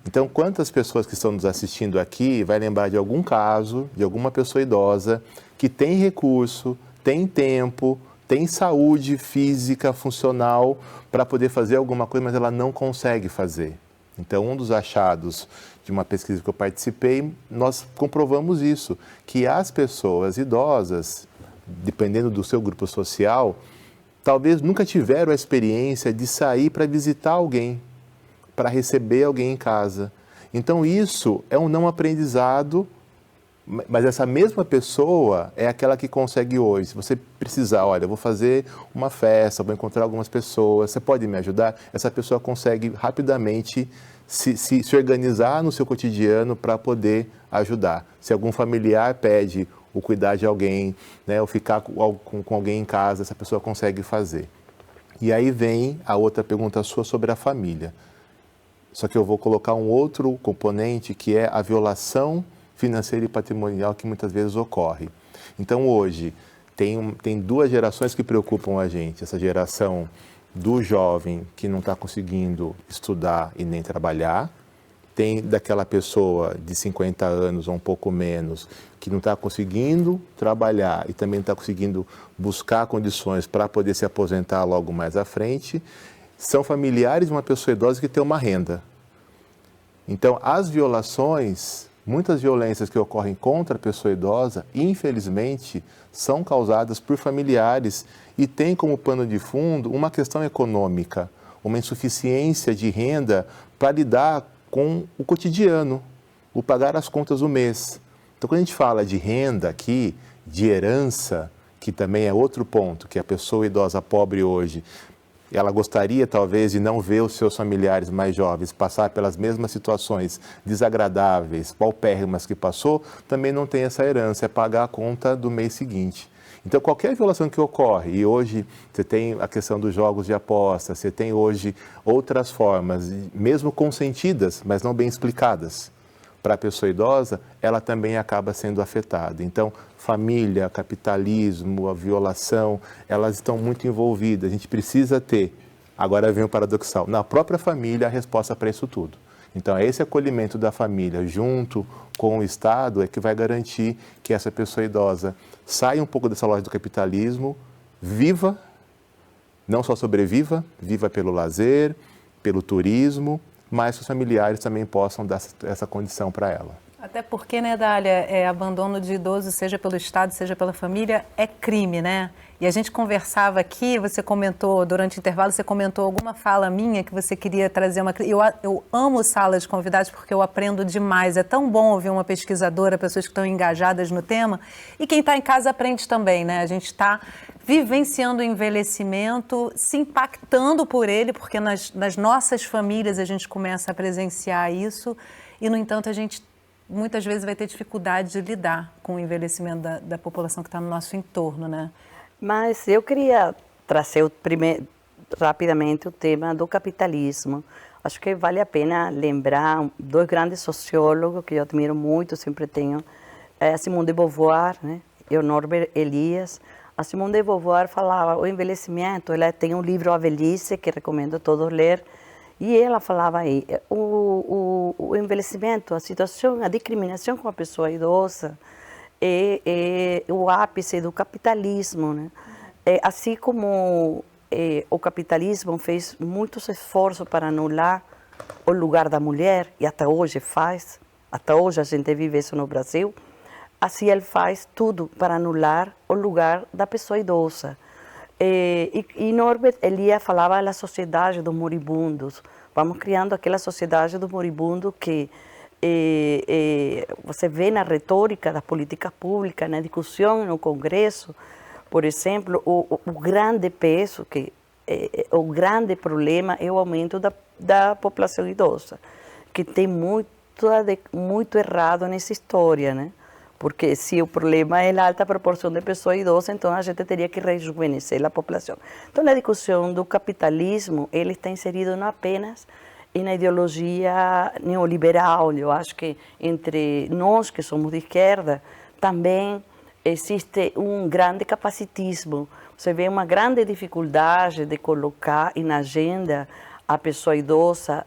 Então, quantas pessoas que estão nos assistindo aqui vai lembrar de algum caso, de alguma pessoa idosa que tem recurso, tem tempo, tem saúde física, funcional, para poder fazer alguma coisa, mas ela não consegue fazer. Então, um dos achados de uma pesquisa que eu participei, nós comprovamos isso, que as pessoas idosas, dependendo do seu grupo social, talvez nunca tiveram a experiência de sair para visitar alguém, para receber alguém em casa. Então, isso é um não aprendizado, mas essa mesma pessoa é aquela que consegue hoje. Se você precisar, olha, eu vou fazer uma festa, vou encontrar algumas pessoas, você pode me ajudar? Essa pessoa consegue rapidamente se organizar no seu cotidiano para poder ajudar. Se algum familiar pede o cuidar de alguém, né, ou ficar com alguém em casa, essa pessoa consegue fazer. E aí vem a outra pergunta sua sobre a família. Só que eu vou colocar um outro componente, que é a violação financeira e patrimonial que muitas vezes ocorre. Então, hoje, tem duas gerações que preocupam a gente. Essa geração do jovem que não está conseguindo estudar e nem trabalhar. Tem daquela pessoa de 50 anos ou um pouco menos que não está conseguindo trabalhar e também não está conseguindo buscar condições para poder se aposentar logo mais à frente. São familiares de uma pessoa idosa que tem uma renda. Então, as violações, muitas violências que ocorrem contra a pessoa idosa, infelizmente, são causadas por familiares e tem como pano de fundo uma questão econômica, uma insuficiência de renda para lidar com o cotidiano, o pagar as contas do mês. Então, quando a gente fala de renda aqui, de herança, que também é outro ponto, que a pessoa idosa pobre hoje, ela gostaria talvez de não ver os seus familiares mais jovens passar pelas mesmas situações desagradáveis, paupérrimas que passou, também não tem essa herança, é pagar a conta do mês seguinte. Então, qualquer violação que ocorre, e hoje você tem a questão dos jogos de aposta, você tem hoje outras formas, mesmo consentidas, mas não bem explicadas, para a pessoa idosa, ela também acaba sendo afetada. Então, família, capitalismo, a violação, elas estão muito envolvidas. A gente precisa ter, agora vem o paradoxal, na própria família a resposta para isso tudo. Então, esse acolhimento da família junto com o Estado é que vai garantir que essa pessoa idosa saia um pouco dessa lógica do capitalismo, viva, não só sobreviva, viva pelo lazer, pelo turismo, mas que os familiares também possam dar essa condição para ela. Até porque, né, Dália, abandono de idoso, seja pelo Estado, seja pela família, é crime, né? E a gente conversava aqui, você comentou, durante o intervalo, você comentou alguma fala minha que você queria trazer uma... Eu amo sala de convidados porque eu aprendo demais. É tão bom ouvir uma pesquisadora, pessoas que estão engajadas no tema. E quem está em casa aprende também, né? A gente está vivenciando o envelhecimento, se impactando por ele, porque nas nossas famílias a gente começa a presenciar isso. E, no entanto, a gente muitas vezes vai ter dificuldade de lidar com o envelhecimento da população que está no nosso entorno, né? Mas eu queria trazer rapidamente o tema do capitalismo. Acho que vale a pena lembrar dois grandes sociólogos que eu admiro muito, sempre tenho, a Simone de Beauvoir, né, e o Norbert Elias. A Simone de Beauvoir falava o envelhecimento, ela tem um livro A Velhice, que recomendo a todos ler, e ela falava aí, o envelhecimento, a situação, a discriminação com a pessoa idosa, é o ápice do capitalismo, né? Assim como o capitalismo fez muitos esforços para anular o lugar da mulher, e até hoje faz, até hoje a gente vive isso no Brasil, assim ele faz tudo para anular o lugar da pessoa idosa. E Norbert Elias falava da sociedade dos moribundos. Vamos criando aquela sociedade dos moribundos que você vê na retórica das políticas públicas, na discussão no Congresso, por exemplo, o grande peso que o grande problema é o aumento da população idosa, que tem muito errado nessa história, né? Porque se o problema é a alta proporção de pessoas idosas, então a gente teria que rejuvenescer a população. Então, a discussão do capitalismo, ele está inserido não apenas na ideologia neoliberal. Eu acho que entre nós que somos de esquerda, também existe um grande capacitismo. Você vê uma grande dificuldade de colocar na agenda a pessoa idosa,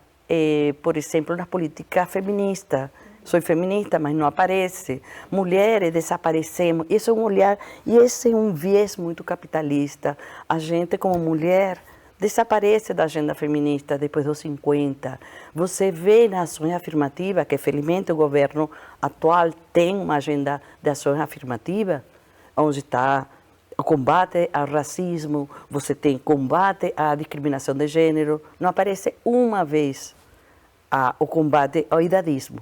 por exemplo, na política feminista. Sou feminista, mas não aparece. Mulheres desaparecemos. Isso é um olhar, e esse é um viés muito capitalista. A gente, como mulher, desaparece da agenda feminista depois dos 50. Você vê na ações afirmativas, que felizmente o governo atual tem uma agenda de ações afirmativas, onde está o combate ao racismo, você tem combate à discriminação de gênero. Não aparece uma vez o combate ao idadismo.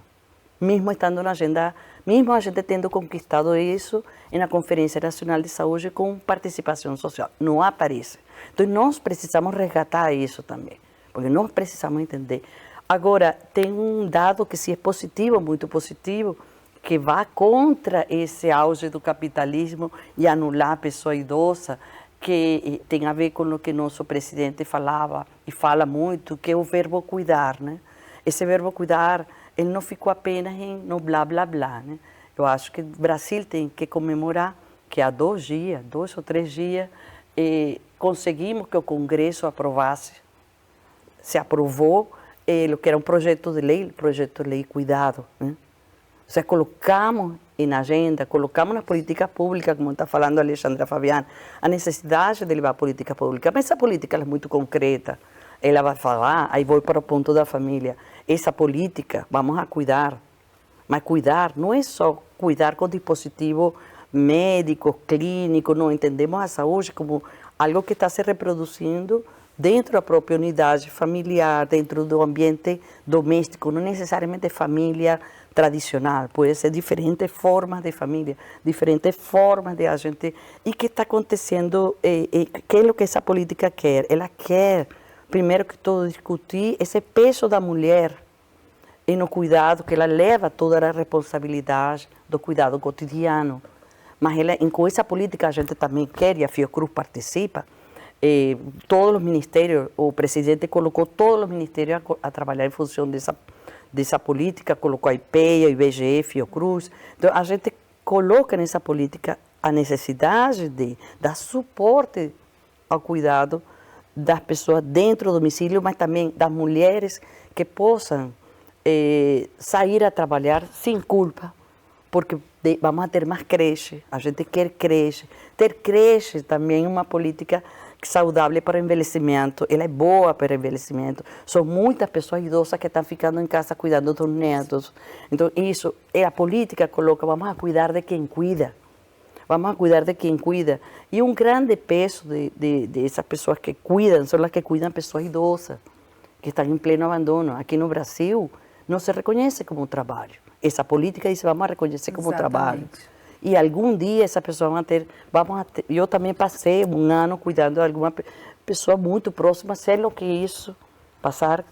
Mesmo estando na agenda, mesmo a gente tendo conquistado isso na Conferência Nacional de Saúde com participação social. Não aparece. Então, nós precisamos resgatar isso também, porque nós precisamos entender. Agora, tem um dado que, se é positivo, muito positivo, que vai contra esse auge do capitalismo e anular a pessoa idosa, que tem a ver com o que nosso presidente falava e fala muito, que é o verbo cuidar, né? Esse verbo cuidar, ele não ficou apenas no blá, blá, blá, né? Eu acho que o Brasil tem que comemorar que há 2 ou 3 dias, conseguimos que o Congresso aprovasse, se aprovou o que era um projeto de lei Cuidado, né? Ou seja, colocamos na agenda, colocamos na política pública, como está falando a Alexandra Fabiano, a necessidade de levar a política pública. Mas essa política é muito concreta. Ela vai falar, aí vou para o ponto da família. Essa política, vamos a cuidar. Mas cuidar não é só cuidar com dispositivo médico, clínico, não. Entendemos a saúde como algo que está se reproduzindo dentro da própria unidade familiar, dentro do ambiente doméstico, não necessariamente família tradicional, pode ser diferentes formas de família, diferentes formas de a gente. E que está acontecendo, que é o que essa política quer? Ela quer, primeiro que tudo, discutir esse peso da mulher e no cuidado, que ela leva toda a responsabilidade do cuidado cotidiano. Mas com essa política a gente também quer, e a Fiocruz participa, todos os ministérios, o presidente colocou todos os ministérios a trabalhar em função dessa política, colocou a IPEA, o IBGE, Fiocruz. Então, a gente coloca nessa política a necessidade de dar suporte ao cuidado das pessoas dentro do domicílio, mas também das mulheres que possam sair a trabalhar sem culpa, porque vamos a ter mais creche, a gente quer creche. Ter creche também é uma política saudável para o envelhecimento, ela é boa para o envelhecimento. São muitas pessoas idosas que estão ficando em casa cuidando dos netos. Então, isso é a política que coloca, vamos a cuidar de quem cuida. Vamos a cuidar de quem cuida. E um grande peso dessas pessoas que cuidam são as que cuidam pessoas idosas, que estão em pleno abandono. Aqui no Brasil, não se reconhece como trabalho. Essa política diz, vamos a reconhecer como trabalho. E algum dia essa pessoa vai ter, eu também passei um ano cuidando de alguma pessoa muito próxima, sei o que é isso, passar,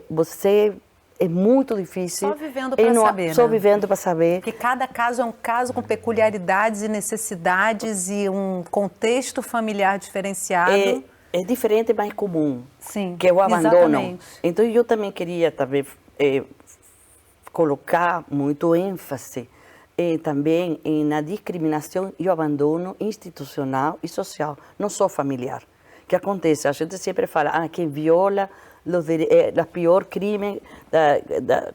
você é muito difícil. Só vivendo para saber, Só vivendo para saber. Que cada caso é um caso com peculiaridades e necessidades e um contexto familiar diferenciado. É diferente, mas comum. Sim, que é o abandono. Exatamente. Então eu também queria colocar muito ênfase também na discriminação e o abandono institucional e social, não só familiar. O que acontece? A gente sempre fala, quem viola o pior crime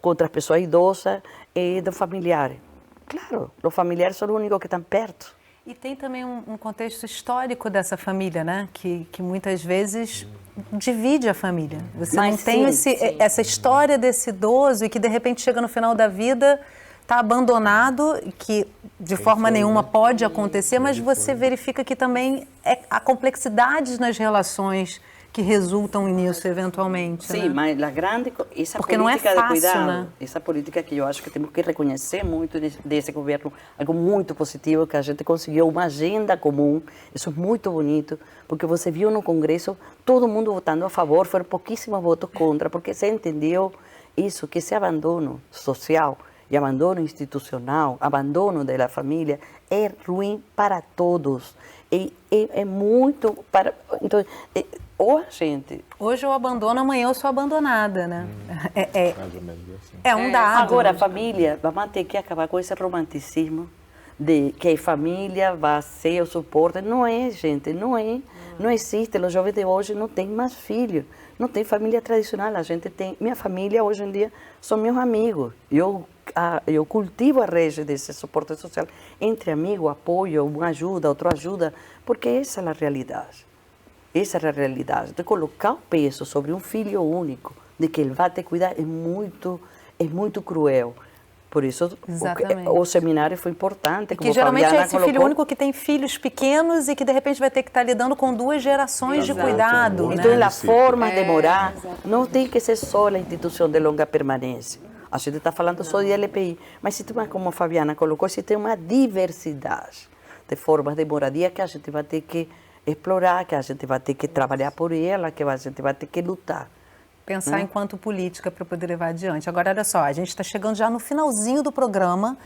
contra as pessoas idosas é dos familiares. Claro, os familiares são os únicos que estão perto. E tem também um contexto histórico dessa família, né? Que muitas vezes divide a família. Você não tem essa história desse idoso e que de repente chega no final da vida, está abandonado, que de forma nenhuma pode acontecer, mas você verifica que também há complexidades nas relações que resultam nisso eventualmente. Sim, né? mas a grande essa Porque política não é fácil, de cuidado, né? essa política que eu acho que temos que reconhecer muito desse governo, algo muito positivo, que a gente conseguiu uma agenda comum, isso é muito bonito, porque você viu no Congresso todo mundo votando a favor, foram pouquíssimos votos contra, porque se entendeu isso, que esse abandono social e abandono institucional, abandono da família, é ruim para todos. É muito para... Então, ou a gente... Hoje eu abandono, amanhã eu sou abandonada, né? É um dado. Agora, a família, vamos ter que acabar com esse romanticismo de que a família vai ser o suporte. Não é, gente, não é. Não existe. Os jovens de hoje não têm mais filhos. Não tem família tradicional. A gente tem... Minha família, hoje em dia, são meus amigos. Eu cultivo a rede desse suporte social entre amigos, apoio, um ajuda, outro ajuda, porque essa é a realidade. Essa é a realidade. De colocar o peso sobre um filho único, de que ele vai te cuidar, é muito cruel. Por isso, o seminário foi importante. Que geralmente é esse filho único que tem filhos pequenos e que de repente vai ter que estar lidando com 2 gerações de cuidado. Então, né? a forma de morar não tem que ser só a instituição de longa permanência. A gente está falando só de LPI, mas se tem, como a Fabiana colocou, se tem uma diversidade de formas de moradia que a gente vai ter que explorar, que a gente vai ter que trabalhar por ela, que a gente vai ter que lutar. Pensar enquanto política para poder levar adiante. Agora, olha só, a gente está chegando já no finalzinho do programa.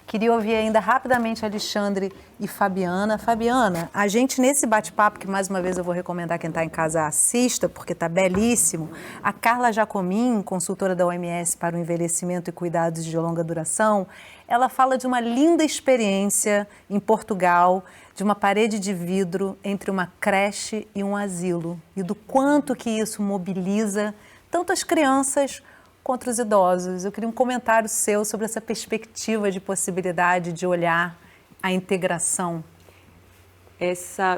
Queria ouvir ainda rapidamente Alexandre e Fabiana. Fabiana, a gente nesse bate-papo, que mais uma vez eu vou recomendar quem está em casa assista, porque está belíssimo, a Carla Jacomin, consultora da OMS para o envelhecimento e cuidados de longa duração, ela fala de uma linda experiência em Portugal, de uma parede de vidro entre uma creche e um asilo, e do quanto que isso mobiliza tanto as crianças quanto os idosos. Eu queria um comentário seu sobre essa perspectiva de possibilidade de olhar a integração.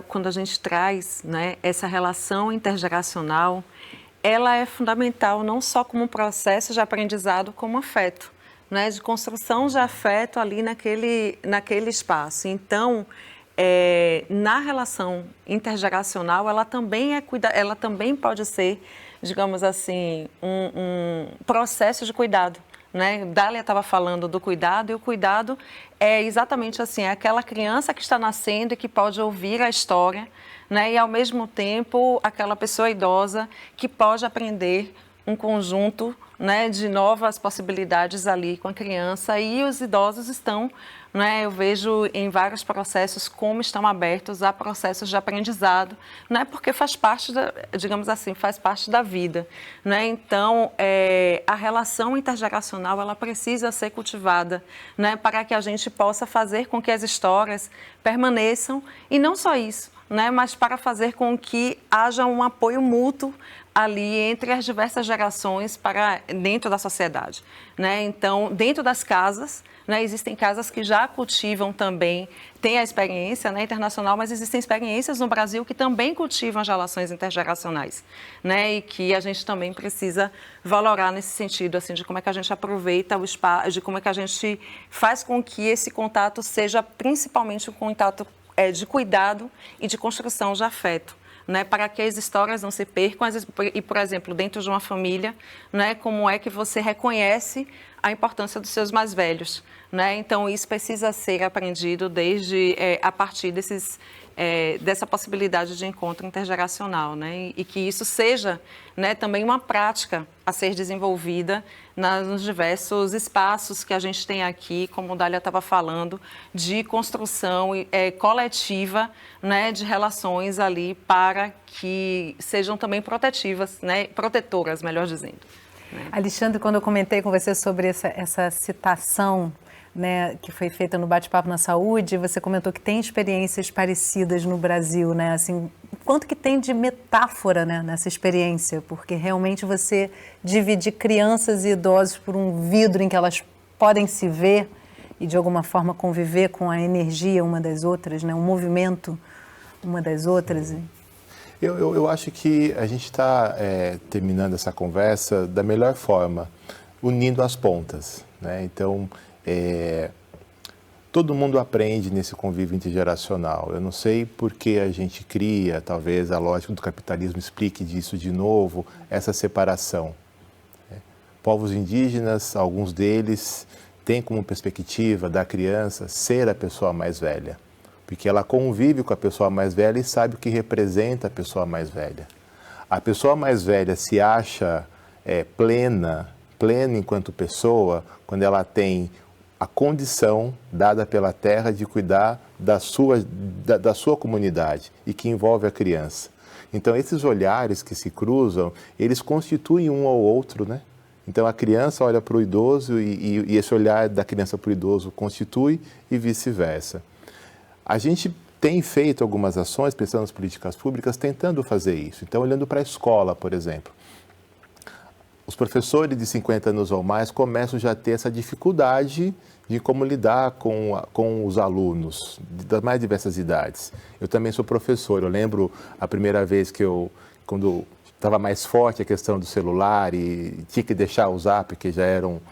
Quando a gente traz, né, essa relação intergeracional, ela é fundamental não só como um processo de aprendizado, como afeto, né, de construção de afeto ali naquele espaço. Então, na relação intergeracional, ela também pode ser, digamos assim, um processo de cuidado, né? Dália estava falando do cuidado, e o cuidado é exatamente assim, é aquela criança que está nascendo e que pode ouvir a história, né? E ao mesmo tempo aquela pessoa idosa que pode aprender um conjunto, né, de novas possibilidades ali com a criança, e os idosos estão, né, eu vejo em vários processos como estão abertos a processos de aprendizado, né, porque faz parte digamos assim, faz parte da vida, né? Então, a relação intergeracional, ela precisa ser cultivada, né, para que a gente possa fazer com que as histórias permaneçam, e não só isso, né, mas para fazer com que haja um apoio mútuo ali entre as diversas gerações dentro da sociedade, né? Então, dentro das casas, né, existem casas que já cultivam também, tem a experiência, né, internacional, mas existem experiências no Brasil que também cultivam as relações intergeracionais, né, e que a gente também precisa valorar nesse sentido, assim, de como é que a gente aproveita o espaço, de como é que a gente faz com que esse contato seja principalmente um contato de cuidado e de construção de afeto, né, para que as histórias não se percam. E, por exemplo, dentro de uma família, né, como é que você reconhece a importância dos seus mais velhos, né? Então, isso precisa ser aprendido desde a partir dessa possibilidade de encontro intergeracional, né? E que isso seja, né, também uma prática a ser desenvolvida nos diversos espaços que a gente tem aqui, como o Dália estava falando, de construção coletiva, né, de relações ali para que sejam também protetivas, né, protetoras, melhor dizendo. Alexandre, quando eu comentei com você sobre essa citação, né, que foi feita no Bate-Papo na Saúde, você comentou que tem experiências parecidas no Brasil, né? Assim, quanto que tem de metáfora, né, nessa experiência? Porque realmente você dividir crianças e idosos por um vidro em que elas podem se ver e de alguma forma conviver com a energia uma das outras, né, um movimento uma das outras. Eu acho que a gente está terminando essa conversa da melhor forma, unindo as pontas, né? Então, Todo mundo aprende nesse convívio intergeracional. Eu não sei por que a gente cria, talvez a lógica do capitalismo explique disso de novo, essa separação. Povos indígenas, alguns deles, têm como perspectiva da criança ser a pessoa mais velha, porque ela convive com a pessoa mais velha e sabe o que representa a pessoa mais velha. A pessoa mais velha se acha plena enquanto pessoa, quando ela tem a condição dada pela terra de cuidar da sua comunidade e que envolve a criança. Então, esses olhares que se cruzam, eles constituem um ao outro, né? Então, a criança olha para o idoso e esse olhar da criança para o idoso constitui e vice-versa. A gente tem feito algumas ações, pensando nas políticas públicas, tentando fazer isso. Então, olhando para a escola, por exemplo. Os professores de 50 anos ou mais começam já a ter essa dificuldade de como lidar com os alunos das mais diversas idades. Eu também sou professor, eu lembro a primeira vez que quando estava mais forte a questão do celular e tinha que deixar usar porque já eram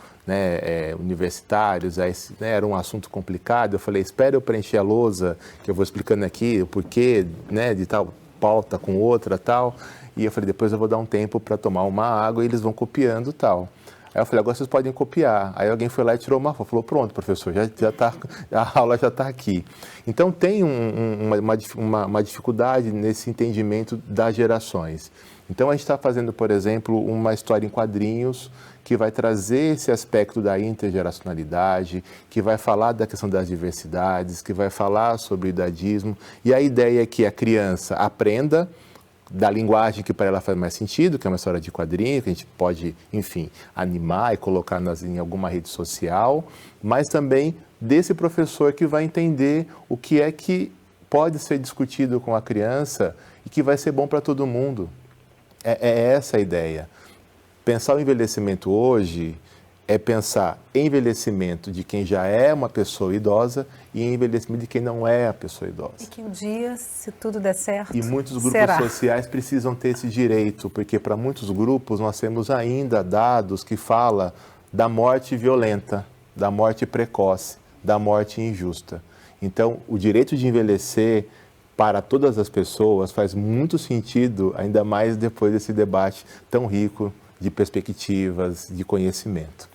universitários, aí, era um assunto complicado, eu falei, espera eu preencher a lousa, que eu vou explicando aqui o porquê de tal pauta com outra tal. E eu falei, depois eu vou dar um tempo para tomar uma água e eles vão copiando tal. Aí eu falei, agora vocês podem copiar. Aí alguém foi lá e tirou uma foto, falou, pronto, professor, a aula já está aqui. Então tem uma dificuldade nesse entendimento das gerações. Então a gente está fazendo, por exemplo, uma história em quadrinhos que vai trazer esse aspecto da intergeracionalidade, que vai falar da questão das diversidades, que vai falar sobre o idadismo. E a ideia é que a criança aprenda da linguagem que para ela faz mais sentido, que é uma história de quadrinho, que a gente pode, enfim, animar e colocar em alguma rede social, mas também desse professor que vai entender o que é que pode ser discutido com a criança e que vai ser bom para todo mundo. É essa a ideia. Pensar o envelhecimento hoje é pensar em envelhecimento de quem já é uma pessoa idosa e em envelhecimento de quem não é a pessoa idosa. E que um dia, se tudo der certo, e muitos grupos sociais precisam ter esse direito, porque para muitos grupos nós temos ainda dados que falam da morte violenta, da morte precoce, da morte injusta. Então, o direito de envelhecer para todas as pessoas faz muito sentido, ainda mais depois desse debate tão rico de perspectivas, de conhecimento.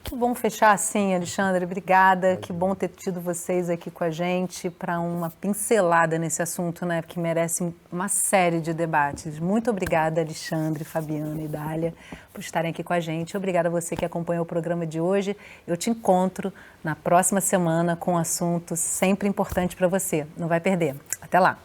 Que bom fechar assim, Alexandre, obrigada, que bom ter tido vocês aqui com a gente para uma pincelada nesse assunto, né, que merece uma série de debates. Muito obrigada, Alexandre, Fabiana e Dália, por estarem aqui com a gente. Obrigada a você que acompanhou o programa de hoje. Eu te encontro na próxima semana com um assunto sempre importante para você. Não vai perder. Até lá!